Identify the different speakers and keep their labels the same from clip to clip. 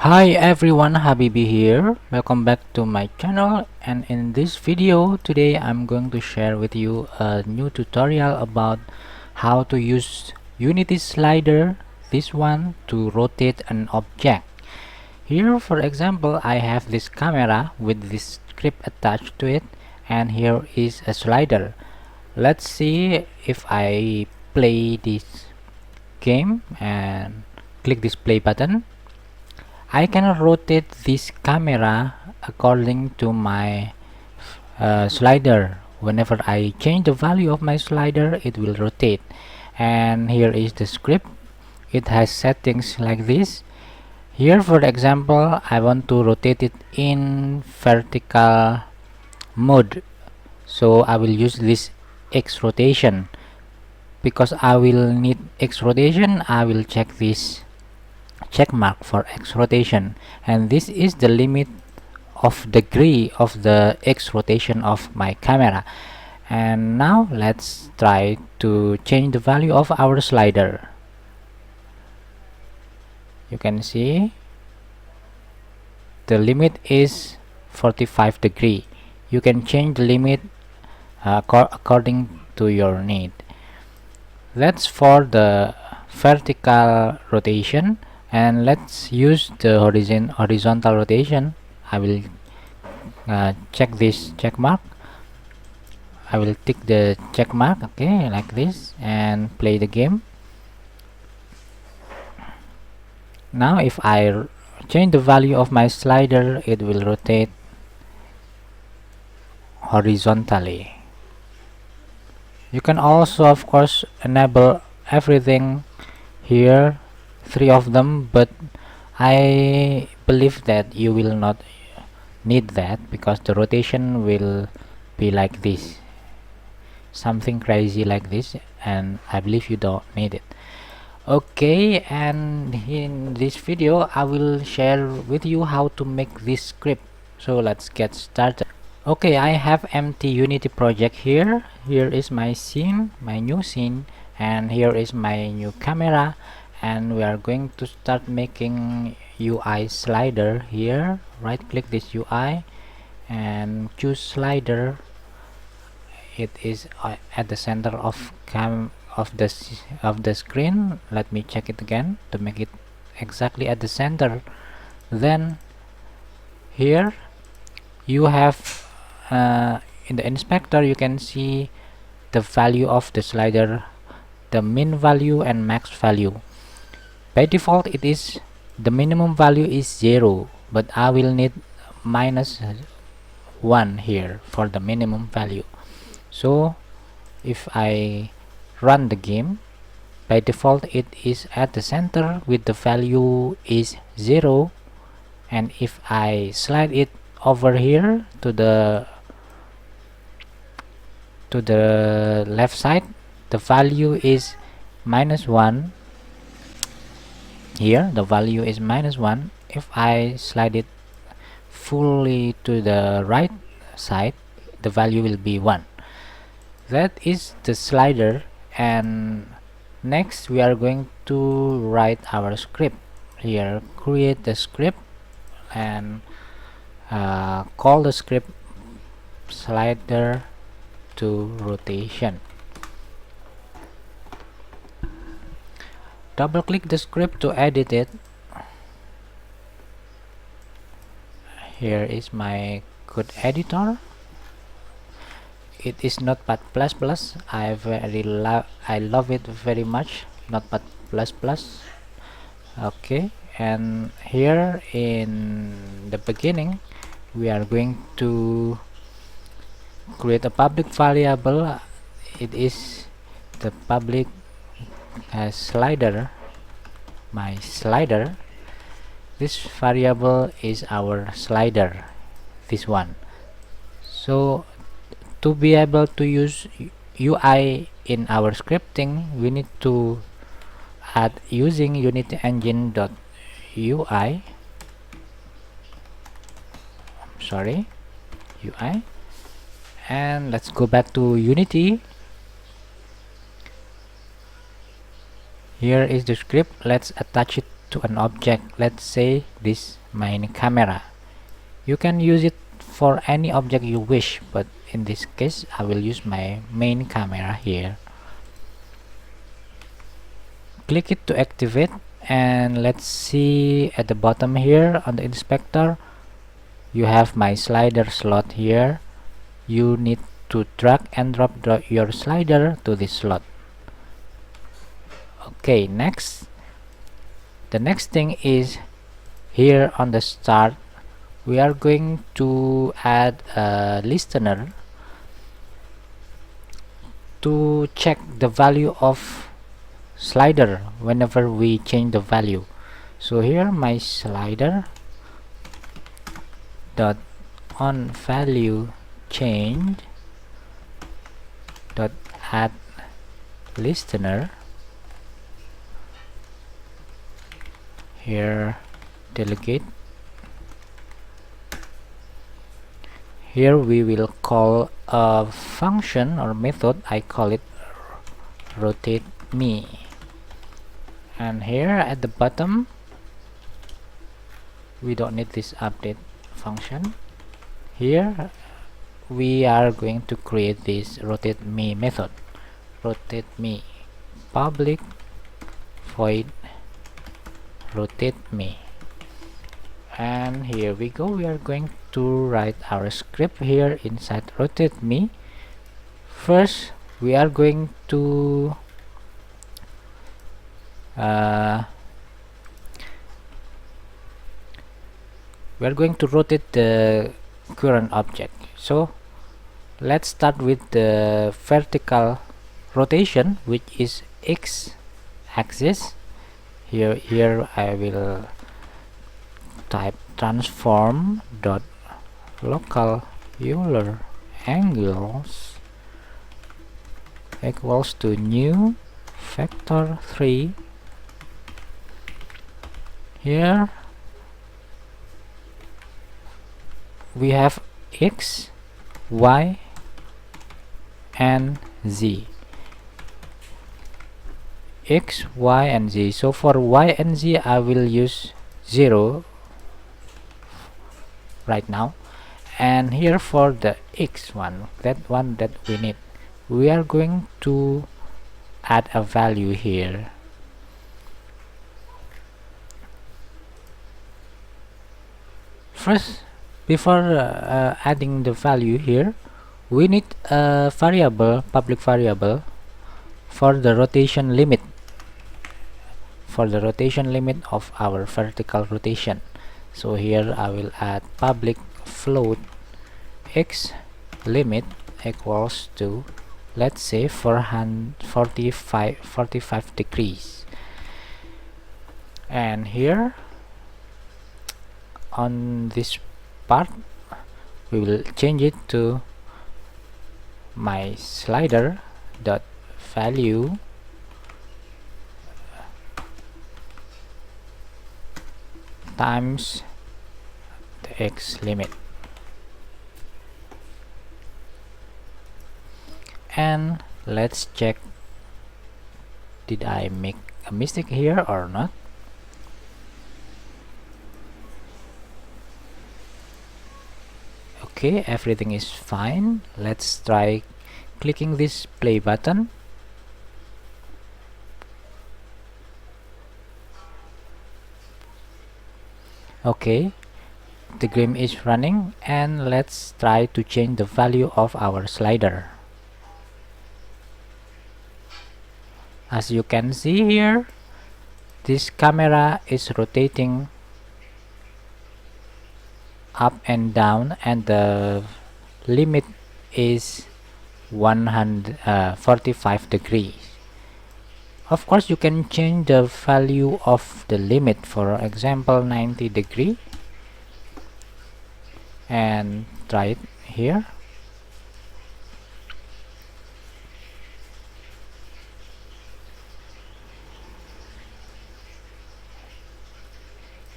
Speaker 1: Hi everyone, Habibi here. Welcome back to my channel, and in this video today I'm going to share with you a new tutorial about how to use Unity slider, this one, to rotate an object. Here for example, I have this camera with this script attached to it, and here is a slider. Let's see if I play this game and click this play button. I can rotate this camera according to my slider. Whenever I change the value of my slider, it will rotate. And here is the script. It has settings like this. Here for example, I want to rotate it in vertical mode, so I will use this X rotation. Because I will need X rotation, I will check this check mark for X rotation, and this is the limit of degree of the X rotation of my camera. And now let's try to change the value of our slider. You can see the limit is 45 degree. You can change the limit according to your need. That's for the vertical rotation, and let's use the horizontal rotation. I will check this check mark. I will tick the check mark, okay, like this, and play the game. Now if I change the value of my slider, it will rotate horizontally. You can also of course enable everything here, 3 of them, but I believe that you will not need that because the rotation will be like this, something crazy like this, and I believe you don't need it. Okay, and in this video I will share with you how to make this script, so let's get started. Okay, I have empty Unity project here. Here is my scene, my new scene, and here is my new camera, and we are going to start making UI slider. Here right click this UI and choose slider. It is at the center of the screen. Let me check it again to make it exactly at the center. Then here you have in the inspector you can see the value of the slider, the min value and max value. By default it is the minimum value is 0, but I will need -1 here for the minimum value. So if I run the game, by default it is at the center with the value is 0, and if I slide it over here to the left side, the value is -1. Here the value is -1. If I slide it fully to the right side, the value will be 1. That is the slider, and next we are going to write our script. Here create the script and call the script slider to rotation. Double click the script to edit it. Here is my code editor. It is Notepad++. I love it very much, Notepad++. Okay, and here in the beginning we are going to create a public variable. It is the public slider, my slider. This variable is our slider, this one. So to be able to use UI in our scripting, we need to add using Unity engine.ui, UI, and let's go back to Unity. Here is the script. Let's attach it to an object. Let's say this main camera. You can use it for any object you wish, but in this case I will use my main camera here. Click it to activate, and let's see at the bottom here on the inspector you have my slider slot here. You need to drag and drop your slider to this slot. Okay, next, the next thing is here on the start we are going to add a listener to check the value of slider whenever we change the value. So here my slider dot on value change dot add listener. Here delegate. Here we will call a function or method. I call it rotate me, and here at the bottom we don't need this update function. Here we are going to create this rotate me method. Rotate me public void rotate me, and here we go. We are going to write our script here inside rotate me. First we are going to rotate the current object. So let's start with the vertical rotation, which is x axis. Here I will type transform dot local Euler angles equals to new vector 3. Here we have x, y, and z. X, y, and z. So for y and z I will use 0 right now, and here for the x one, that we need, we are going to add a value here. First, before adding the value here, we need a variable, public variable, for the rotation limit, of our vertical rotation. So here I will add public float x limit equals to, let's say, 45 degrees, and here on this part we will change it to my slider dot value times the x limit, and let's check, did I make a mistake here or not. Okay, everything is fine. Let's try clicking this play button. Okay, the game is running, and let's try to change the value of our slider. As you can see here, this camera is rotating up and down, and the limit is 145 degrees. Of course, you can change the value of the limit, for example 90 degree, and try it here.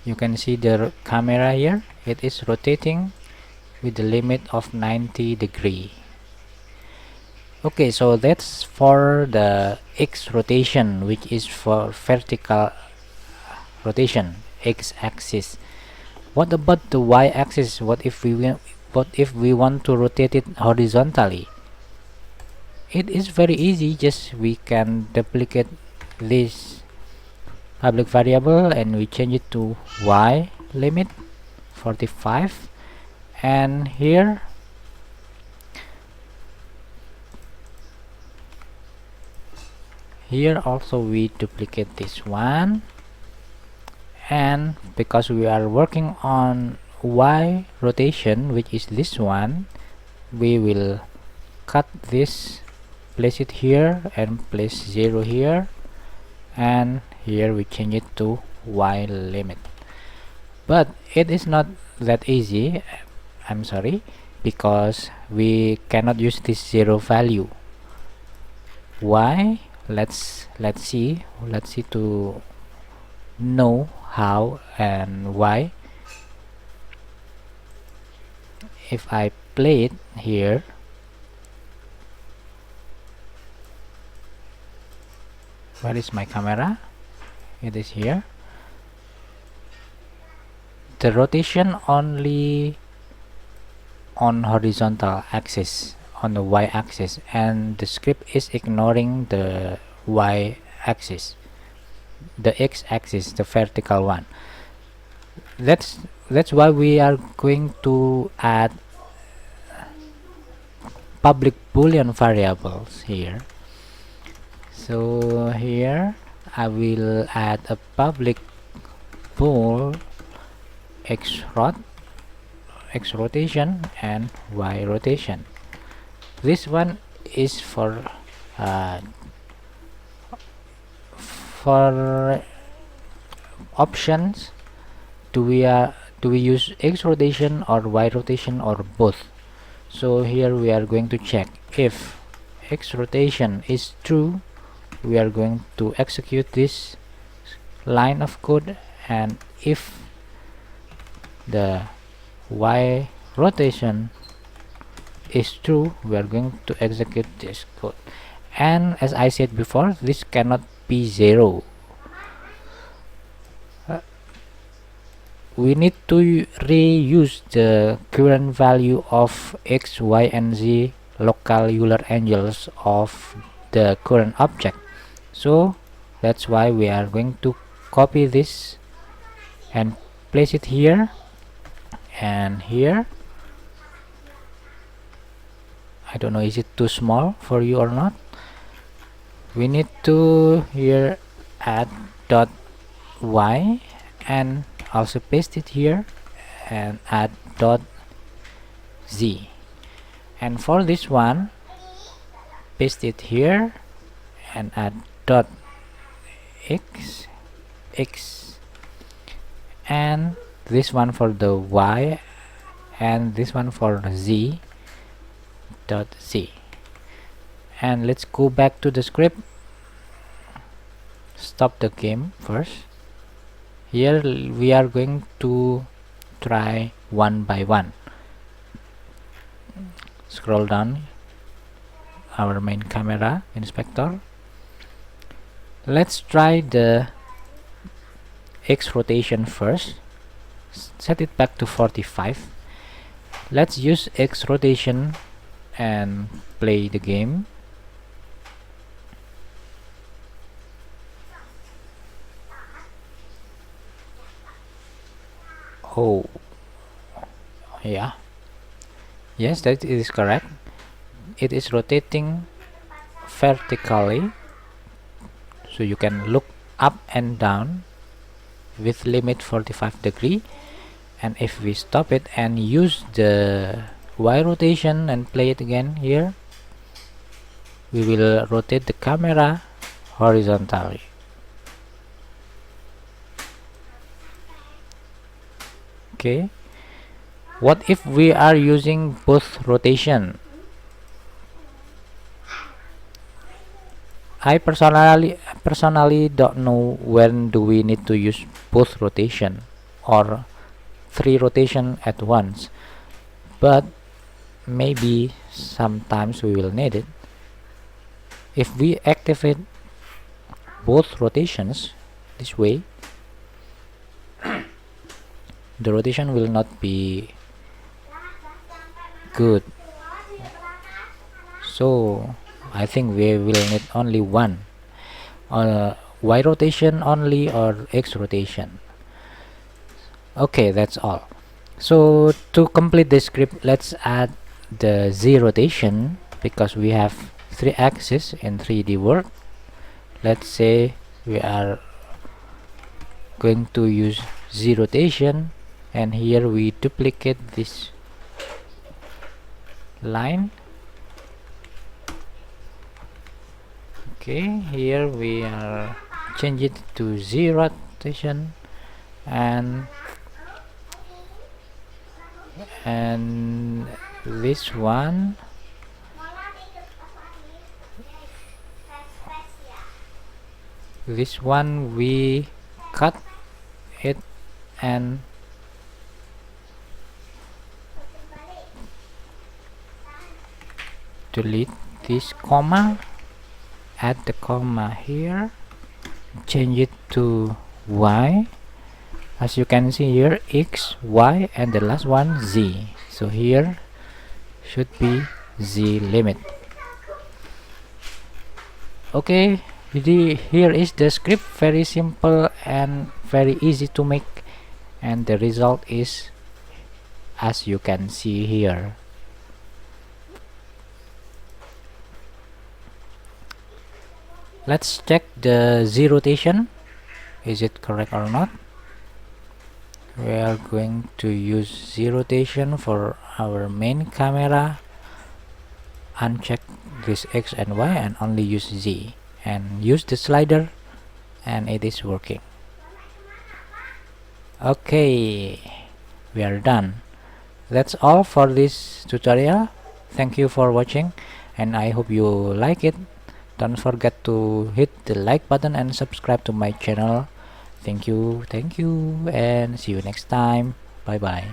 Speaker 1: You can see the camera here, it is rotating with the limit of 90 degree. Okay, so that's for the X rotation, which is for vertical rotation, x-axis. What about the y-axis? What if we want to rotate it horizontally? It is very easy. Just we can duplicate this public variable and we change it to y limit 45, and here also we duplicate this one, and because we are working on y rotation, which is this one, we will cut this, place it here and place 0 here, and here we change it to y limit. But it is not that easy, I'm sorry, because we cannot use this 0 value. Why? Let's see to know how and why. If I play it here, where is my camera? It is here. The rotation only on horizontal axis, on the y-axis, and the script is ignoring the y-axis, the x-axis, the vertical one. That's why we are going to add public boolean variables here. So here I will add a public bool x rotation and y rotation. This one is for options. Do we use x rotation or y rotation or both? So here we are going to check. If x rotation is true, we are going to execute this line of code, and if the y rotation is true, we are going to execute this code. And as I said before, this cannot be 0. We need to reuse the current value of x, y, and z local Euler angles of the current object. So that's why we are going to copy this and place it here and here. I don't know, is it too small for you or not? We need to here add dot y and also paste it here and add dot z, and for this one paste it here and add dot x, and this one for the y and this one for z dot z. And let's go back to the script. Stop the game first. Here we are going to try one by one. Scroll down our main camera inspector. Let's try the x rotation first. Set it back to 45. Let's use x rotation and play the game. Oh, yeah, yes, that is correct. It is rotating vertically, so you can look up and down with limit 45 degree. And if we stop it and use the y rotation and play it again here, we will rotate the camera horizontally. Okay, what if we are using both rotation? I personally don't know when do we need to use both rotation or 3 rotation at once, but maybe sometimes we will need it. If we activate both rotations this way, the rotation will not be good. So I think we will need only one, Y rotation only or X rotation. Okay, that's all. So to complete the script, let's add the Z rotation, because we have 3 axes in 3D world. Let's say we are going to use Z rotation, and here we duplicate this line. Okay, here we are change it to Z rotation, and this one we cut it and delete this comma, add the comma here, change it to Y. As you can see here, X, Y, and the last one Z. So here should be Z limit. Okay, here is the script, very simple and very easy to make, and the result is as you can see here. Let's check the Z rotation, is it correct or not. We are going to use Z rotation for our main camera, uncheck this X and Y and only use Z, and use the slider, and it is working. Okay, we are done. That's all for this tutorial. Thank you for watching, and I hope you like it. Don't forget to hit the like button and subscribe to my channel. Thank you, and see you next time. Bye bye.